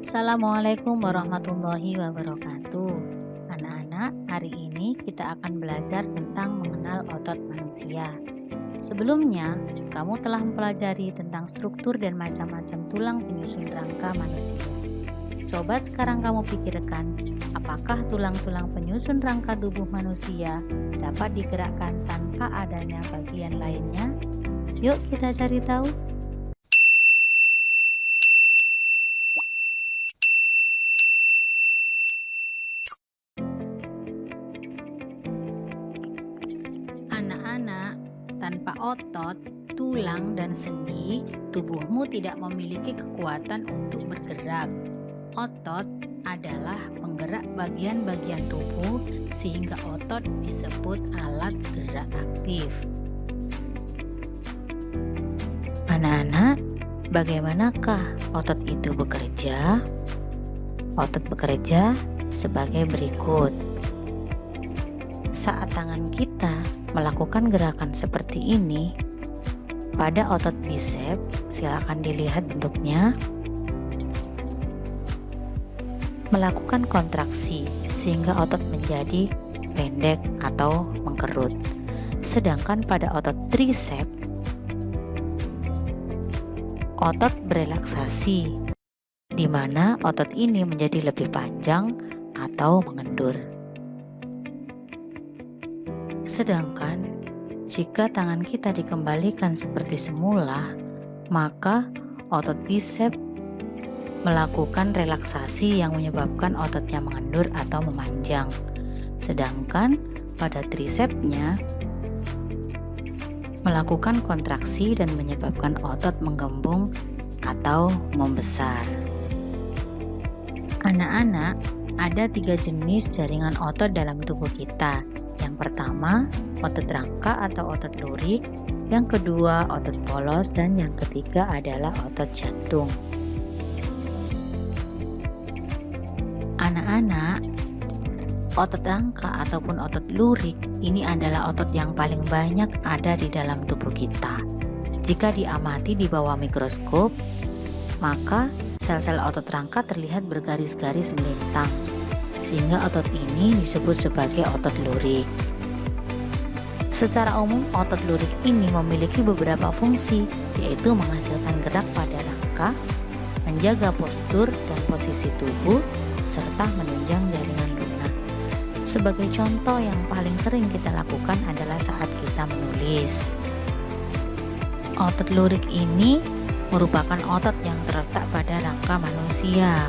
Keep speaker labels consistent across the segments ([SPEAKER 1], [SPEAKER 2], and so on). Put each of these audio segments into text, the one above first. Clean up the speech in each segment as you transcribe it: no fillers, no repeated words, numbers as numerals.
[SPEAKER 1] Assalamualaikum warahmatullahi wabarakatuh. Anak-anak, hari ini kita akan belajar tentang mengenal otot manusia. Sebelumnya, kamu telah mempelajari tentang struktur dan macam-macam tulang penyusun rangka manusia. Coba sekarang kamu pikirkan, apakah tulang-tulang penyusun rangka tubuh manusia dapat digerakkan tanpa adanya bagian lainnya? Yuk kita cari tahu. Anak-anak, tanpa otot, tulang, dan sendi, tubuhmu tidak memiliki kekuatan untuk bergerak. Otot adalah penggerak bagian-bagian tubuh, sehingga otot disebut alat gerak aktif. Anak-anak, bagaimanakah otot itu bekerja? Otot bekerja sebagai berikut. Saat tangan kita melakukan gerakan seperti ini, pada otot bisep, silakan dilihat bentuknya, melakukan kontraksi sehingga otot menjadi pendek atau mengkerut. Sedangkan pada otot trisep, otot berelaksasi, di mana otot ini menjadi lebih panjang atau mengendur. Sedangkan jika tangan kita dikembalikan seperti semula, maka otot bisep melakukan relaksasi yang menyebabkan ototnya mengendur atau memanjang. Sedangkan pada trisepnya melakukan kontraksi dan menyebabkan otot menggembung atau membesar. Anak-anak, ada 3 jenis jaringan otot dalam tubuh kita. Yang pertama, otot rangka atau otot lurik, yang kedua otot polos, dan yang ketiga adalah otot jantung. Anak-anak, otot rangka ataupun otot lurik ini adalah otot yang paling banyak ada di dalam tubuh kita. Jika diamati di bawah mikroskop, maka sel-sel otot rangka terlihat bergaris-garis melintang, sehingga otot ini disebut sebagai otot lurik. Secara umum, otot lurik ini memiliki beberapa fungsi, yaitu menghasilkan gerak pada rangka, menjaga postur dan posisi tubuh, serta menunjang jaringan lunak. Sebagai contoh yang paling sering kita lakukan adalah saat kita menulis. Otot lurik ini merupakan otot yang terletak pada rangka manusia.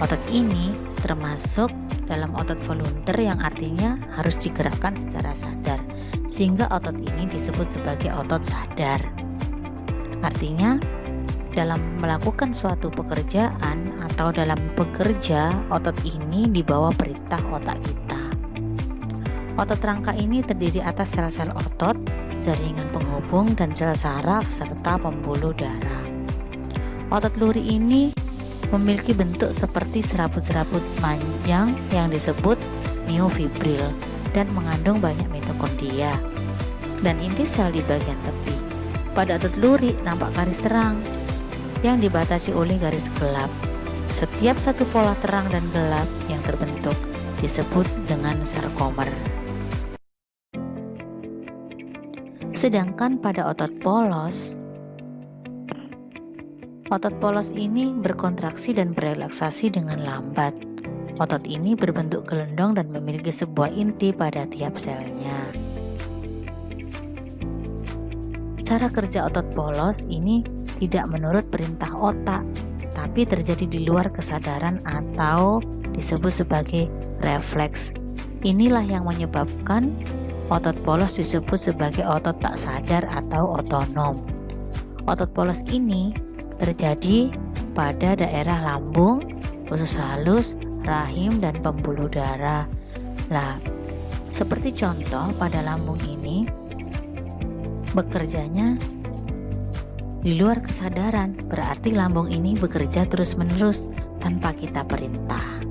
[SPEAKER 1] Otot ini termasuk dalam otot volunteer yang artinya harus digerakkan secara sadar, sehingga otot ini disebut sebagai otot sadar. Artinya, dalam melakukan suatu pekerjaan atau dalam bekerja, otot ini di bawah perintah otak kita. Otot rangka ini terdiri atas sel-sel otot, jaringan penghubung, dan sel saraf serta pembuluh darah. Otot lurik ini memiliki bentuk seperti serabut-serabut panjang yang disebut myofibril dan mengandung banyak mitokondria dan inti sel di bagian tepi. Pada otot lurik nampak garis terang yang dibatasi oleh garis gelap. Setiap satu pola terang dan gelap yang terbentuk disebut dengan sarkomer. Sedangkan pada otot polos ini berkontraksi dan berelaksasi dengan lambat. Otot ini berbentuk gelendong dan memiliki sebuah inti pada tiap selnya. Cara kerja otot polos ini tidak menurut perintah otak, tapi terjadi di luar kesadaran atau disebut sebagai refleks. Inilah yang menyebabkan otot polos disebut sebagai otot tak sadar atau otonom. Otot polos ini terjadi pada daerah lambung, usus halus, rahim, dan pembuluh darah. Nah, seperti contoh pada lambung ini bekerjanya di luar kesadaran, berarti lambung ini bekerja terus-menerus tanpa kita perintah.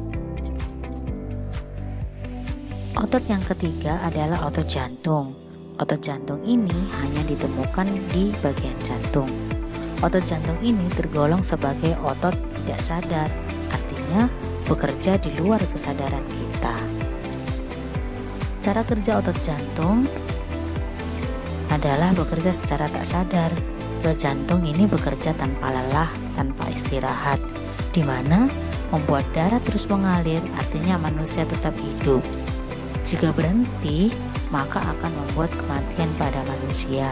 [SPEAKER 1] Otot yang ketiga adalah otot jantung. Otot jantung ini hanya ditemukan di bagian jantung. Otot jantung ini tergolong sebagai otot tidak sadar sebenarnya bekerja di luar kesadaran kita. Cara kerja otot jantung adalah bekerja secara tak sadar. Otot jantung ini bekerja tanpa lelah, tanpa istirahat, di mana membuat darah terus mengalir, artinya manusia tetap hidup. Jika berhenti, maka akan membuat kematian pada manusia.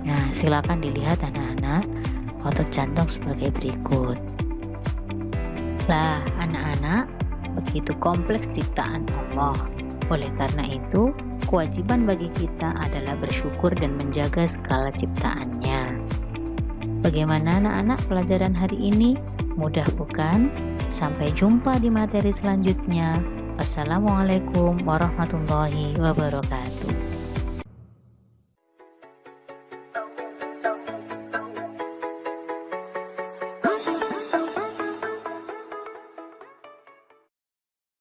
[SPEAKER 1] Nah, silakan dilihat anak-anak otot jantung sebagai berikut. Lah, anak-anak, begitu kompleks ciptaan Allah. Oleh karena itu, kewajiban bagi kita adalah bersyukur dan menjaga segala ciptaannya. Bagaimana anak-anak pelajaran hari ini? Mudah bukan? Sampai jumpa di materi selanjutnya. Wassalamualaikum warahmatullahi wabarakatuh.